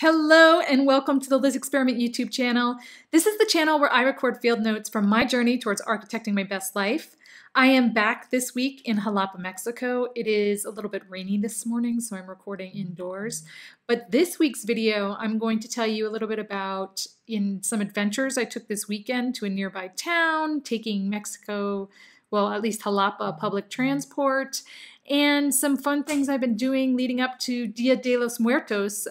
Hello and welcome to the Liz Experiment YouTube channel. This is the channel where I record field notes from my journey towards architecting my best life. I am back this week in Xalapa, Mexico. It is a little bit rainy this morning, so I'm recording indoors. But this week's video, I'm going to tell you a little bit about some adventures I took this weekend to a nearby town, taking Mexico, well, at least Xalapa public transport, and some fun things I've been doing leading up to Dia de los Muertos,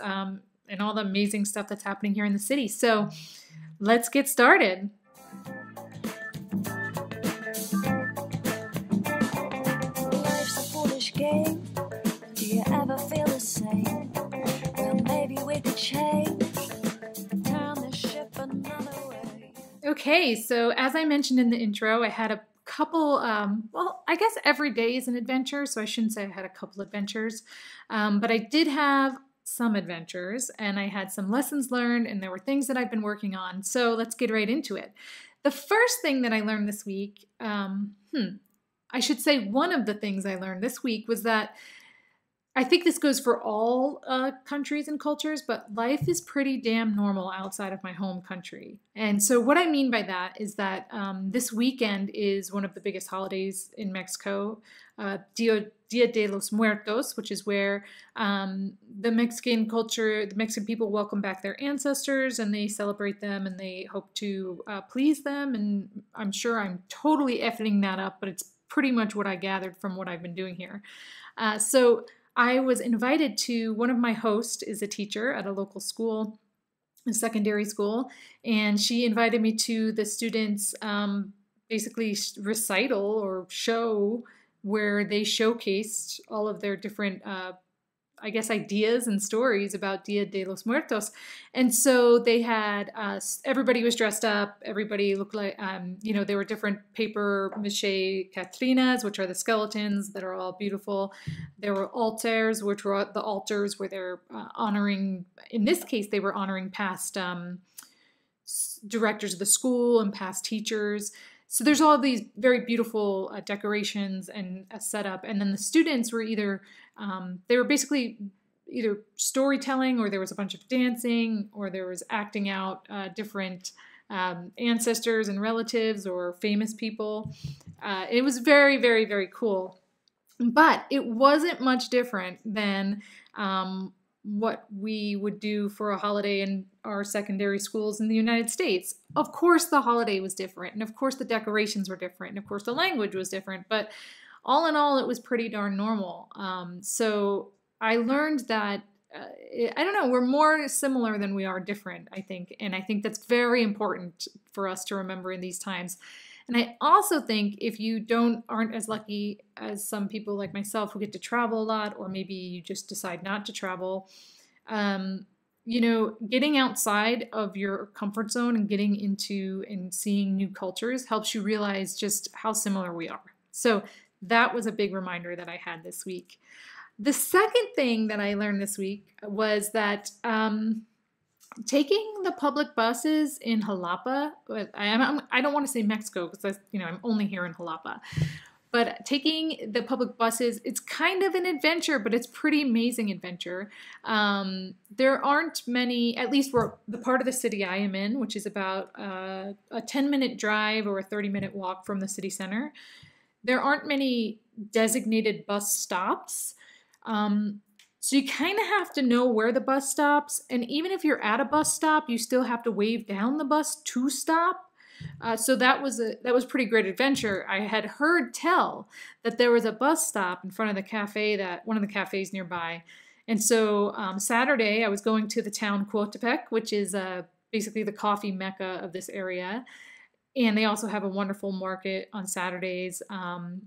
and all the amazing stuff that's happening here in the city. So let's get started. Life's a foolish game. Do you ever feel the same? Well, maybe we could change. Turn the ship another way. Okay, so as I mentioned in the intro, I had a couple, well, I guess every day is an adventure, so I shouldn't say I had a couple adventures, but I did have some adventures, and I had some lessons learned, and there were things that I've been working on. So let's get right into it. The first thing that I learned this week, I should say one of the things I learned this week was that I think this goes for all countries and cultures, but life is pretty damn normal outside of my home country. And so what I mean by that is that this weekend is one of the biggest holidays in Mexico, Dia de los Muertos, which is where the Mexican culture, the Mexican people welcome back their ancestors and they celebrate them and they hope to please them. And I'm sure I'm totally effing that up, but it's pretty much what I gathered from what I've been doing here. So I was invited to, one of my hosts is a teacher at a local school, a secondary school, and she invited me to the students' basically recital or show where they showcased all of their different, I guess, ideas and stories about Dia de los Muertos. And so they had, everybody was dressed up, everybody looked like, there were different paper mache Catrinas, which are the skeletons that are all beautiful. There were altars, which were the altars where they're honoring, in this case, they were honoring past directors of the school and past teachers. So there's all these very beautiful decorations and a setup. And then the students were either, they were basically either storytelling, or there was a bunch of dancing, or there was acting out different ancestors and relatives or famous people. It was very, very, very cool. But it wasn't much different than what we would do for a holiday in our secondary schools in the United States. Of course, the holiday was different, and of course, the decorations were different, and of course, the language was different, but all in all, it was pretty darn normal. So I learned that, I don't know, we're more similar than we are different, I think, and I think that's very important for us to remember in these times. And I also think if you aren't as lucky as some people like myself who get to travel a lot, or maybe you just decide not to travel, getting outside of your comfort zone and getting into and seeing new cultures helps you realize just how similar we are. So that was a big reminder that I had this week. The second thing that I learned this week was that taking the public buses in Xalapa, I don't want to say Mexico because I'm only here in Xalapa, but taking the public buses, it's kind of an adventure, but it's pretty amazing adventure. There aren't many, at least for the part of the city I am in, which is about a 10-minute drive or a 30-minute walk from the city center. There aren't many designated bus stops. So you kind of have to know where the bus stops, and even if you're at a bus stop, you still have to wave down the bus to stop. So that was pretty great adventure. I had heard tell that there was a bus stop in front of the cafe, one of the cafes nearby, and so Saturday I was going to the town Coatepec, which is basically the coffee mecca of this area. And they also have a wonderful market on Saturdays.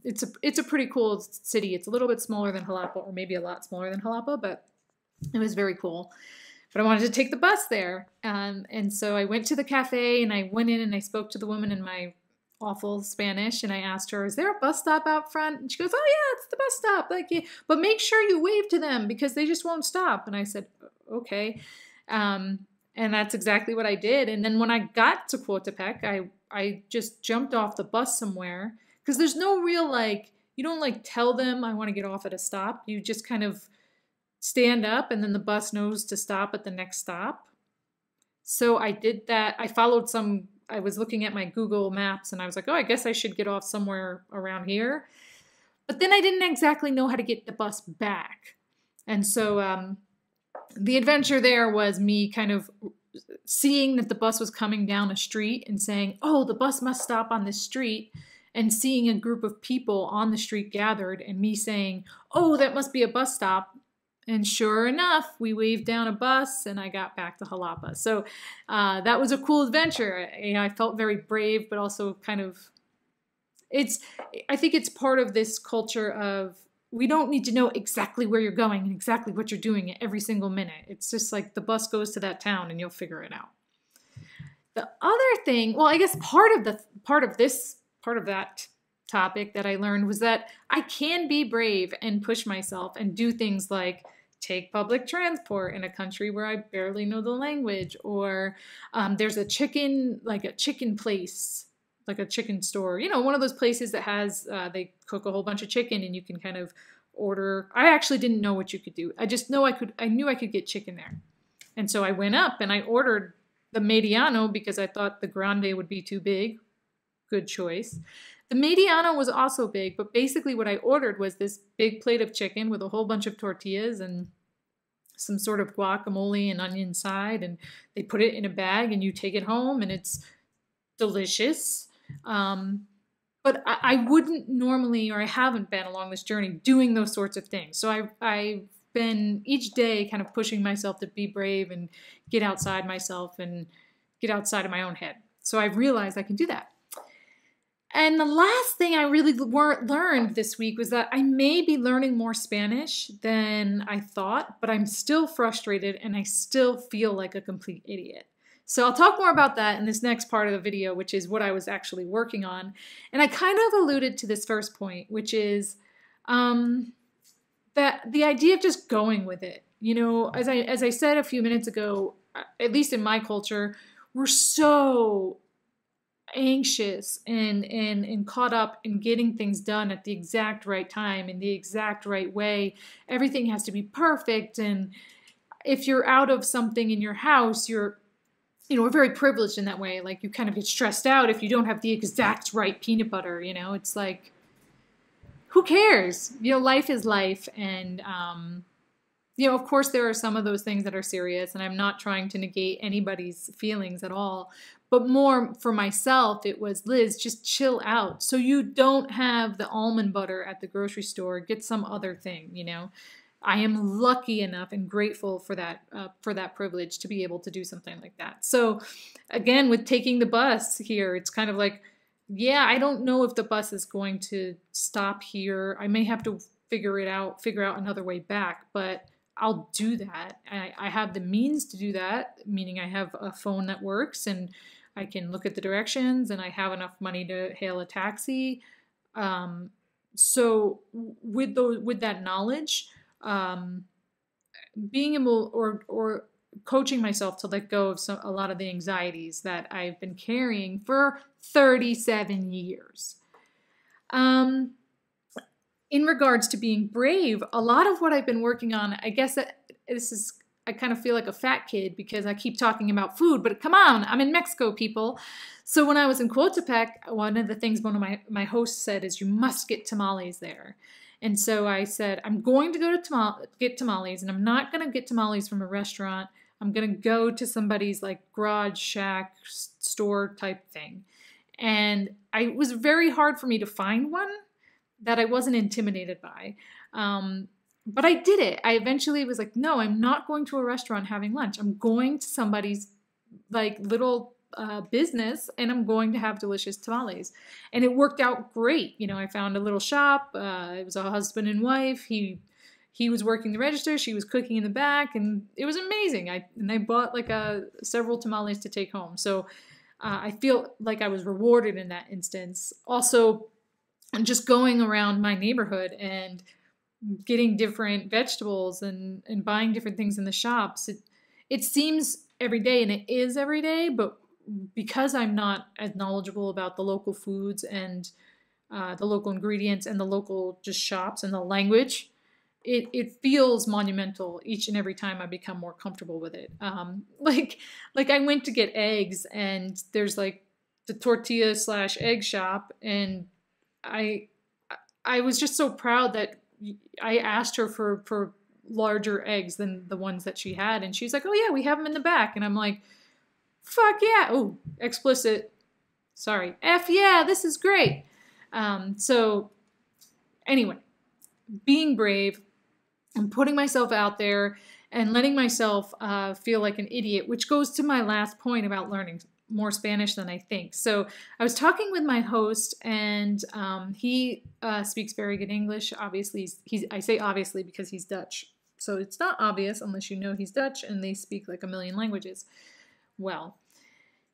It's a pretty cool city. It's a little bit smaller than Xalapa, or maybe a lot smaller than Xalapa, but it was very cool. But I wanted to take the bus there. And so I went to the cafe and I went in and I spoke to the woman in my awful Spanish. And I asked her, is there a bus stop out front? And she goes, oh yeah, it's the bus stop. Yeah, but make sure you wave to them because they just won't stop. And I said, okay. And that's exactly what I did. And then when I got to Coatepec, I just jumped off the bus somewhere because there's no real, you don't tell them I want to get off at a stop. You just kind of stand up and then the bus knows to stop at the next stop. So I did that. I was looking at my Google Maps and I was like, oh, I guess I should get off somewhere around here. But then I didn't exactly know how to get the bus back. And so the adventure there was me kind of seeing that the bus was coming down a street and saying, oh, the bus must stop on this street, and seeing a group of people on the street gathered and me saying, oh, that must be a bus stop. And sure enough, we waved down a bus and I got back to Xalapa. So that was a cool adventure. I felt very brave, but also kind of, I think it's part of this culture of, we don't need to know exactly where you're going and exactly what you're doing at every single minute. It's just like the bus goes to that town and you'll figure it out. The other thing, well, I guess part of that topic that I learned was that I can be brave and push myself and do things like take public transport in a country where I barely know the language, or there's a chicken place, like a chicken store, one of those places that has, they cook a whole bunch of chicken and you can kind of order. I actually didn't know what you could do. I knew I could get chicken there. And so I went up and I ordered the mediano because I thought the grande would be too big. Good choice. The mediano was also big, but basically what I ordered was this big plate of chicken with a whole bunch of tortillas and some sort of guacamole and onion side. And they put it in a bag and you take it home and it's delicious. But I wouldn't normally, or I haven't been along this journey doing those sorts of things. So I've been each day kind of pushing myself to be brave and get outside myself and get outside of my own head. So I've realized I can do that. And the last thing I really learned this week was that I may be learning more Spanish than I thought, but I'm still frustrated and I still feel like a complete idiot. So I'll talk more about that in this next part of the video, which is what I was actually working on. And I kind of alluded to this first point, which is that the idea of just going with it. As I said a few minutes ago, at least in my culture, we're so anxious and caught up in getting things done at the exact right time in the exact right way. Everything has to be perfect. And if you're out of something in your house, we're very privileged in that way. Like you kind of get stressed out if you don't have the exact right peanut butter, it's like, who cares? Life is life. And, of course there are some of those things that are serious and I'm not trying to negate anybody's feelings at all, but more for myself, it was, Liz, just chill out. So you don't have the almond butter at the grocery store, get some other thing, I am lucky enough and grateful for that privilege to be able to do something like that. So again, with taking the bus here, it's kind of like, yeah, I don't know if the bus is going to stop here. I may have to figure out another way back, but I'll do that. I have the means to do that, meaning I have a phone that works and I can look at the directions and I have enough money to hail a taxi. So with that knowledge, being able or coaching myself to let go of a lot of the anxieties that I've been carrying for 37 years. In regards to being brave, a lot of what I've been working on, I guess I kind of feel like a fat kid because I keep talking about food, but come on, I'm in Mexico, people. So when I was in Coatepec, one of the things one of my hosts said is you must get tamales there. And so I said, I'm going to go to get tamales, and I'm not going to get tamales from a restaurant. I'm going to go to somebody's like garage shack store type thing. And it was very hard for me to find one that I wasn't intimidated by. But I did it. I eventually was like, no, I'm not going to a restaurant having lunch. I'm going to somebody's like little business and I'm going to have delicious tamales. And it worked out great. I found a little shop. It was a husband and wife. He was working the register. She was cooking in the back and it was amazing. I bought like several tamales to take home. So I feel like I was rewarded in that instance. Also, just going around my neighborhood and getting different vegetables and buying different things in the shops. It seems every day, and it is every day, but because I'm not as knowledgeable about the local foods and the local ingredients and the local just shops and the language, it feels monumental each and every time I become more comfortable with it. Like I went to get eggs, and there's like the tortilla / egg shop, and I I was just so proud that I asked her for larger eggs than the ones that she had, and she's like, "Oh yeah, we have them in the back," and I'm like, "Fuck yeah!" Oh, explicit. Sorry, F yeah, this is great. So anyway, being brave and putting myself out there and letting myself feel like an idiot, which goes to my last point about learning more Spanish than I think. So I was talking with my host, and he speaks very good English. Obviously, I say obviously because he's Dutch. So it's not obvious unless you know he's Dutch and they speak like a million languages. Well,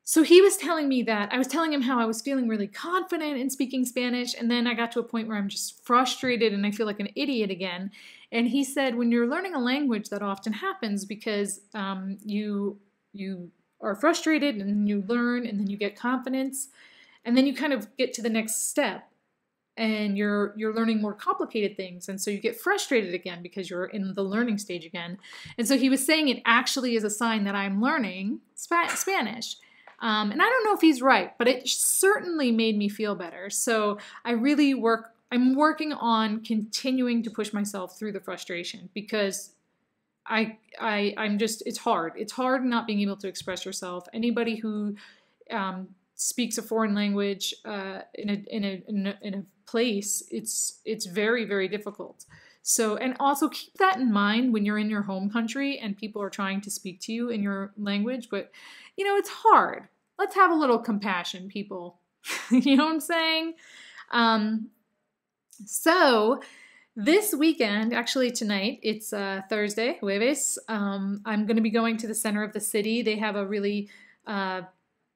so he was telling me that I was telling him how I was feeling really confident in speaking Spanish, and then I got to a point where I'm just frustrated and I feel like an idiot again. And he said, when you're learning a language, that often happens because you are frustrated, and then you learn, and then you get confidence, and then you kind of get to the next step, and you're learning more complicated things, and so you get frustrated again because you're in the learning stage again. And so he was saying it actually is a sign that I'm learning Spanish. And I don't know if he's right, but it certainly made me feel better. So I'm working on continuing to push myself through the frustration, because I'm just, it's hard. It's hard not being able to express yourself. Anybody who speaks a foreign language in a place, it's very, very difficult. So, and also keep that in mind when you're in your home country and people are trying to speak to you in your language, but it's hard. Let's have a little compassion, people. You know what I'm saying? So this weekend, actually tonight, it's Thursday, jueves, I'm going to be going to the center of the city. They have a really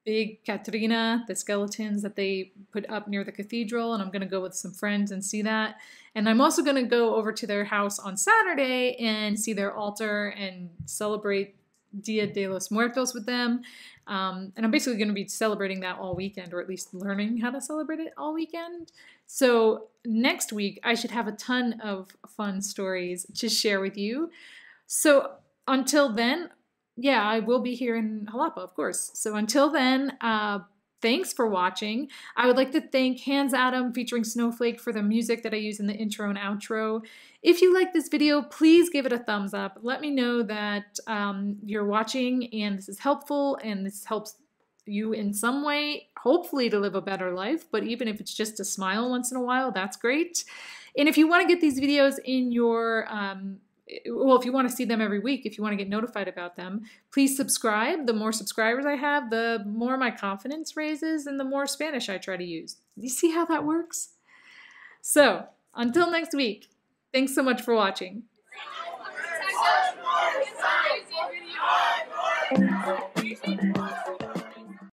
big Catrina, the skeletons that they put up near the cathedral, and I'm going to go with some friends and see that. And I'm also going to go over to their house on Saturday and see their altar and celebrate Dia de los Muertos with them. And I'm basically going to be celebrating that all weekend, or at least learning how to celebrate it all weekend. So next week, I should have a ton of fun stories to share with you. So until then, yeah, I will be here in Xalapa, of course. So until then, thanks for watching. I would like to thank Hands Adam featuring Snowflake for the music that I use in the intro and outro. If you like this video, please give it a thumbs up. Let me know that you're watching and this is helpful and this helps you in some way, hopefully to live a better life. But even if it's just to smile once in a while, that's great. And if you want to get these videos in your if you want to see them every week, if you want to get notified about them, please subscribe. The more subscribers I have, the more my confidence raises and the more Spanish I try to use. You see how that works? So, until next week, thanks so much for watching. Thank you.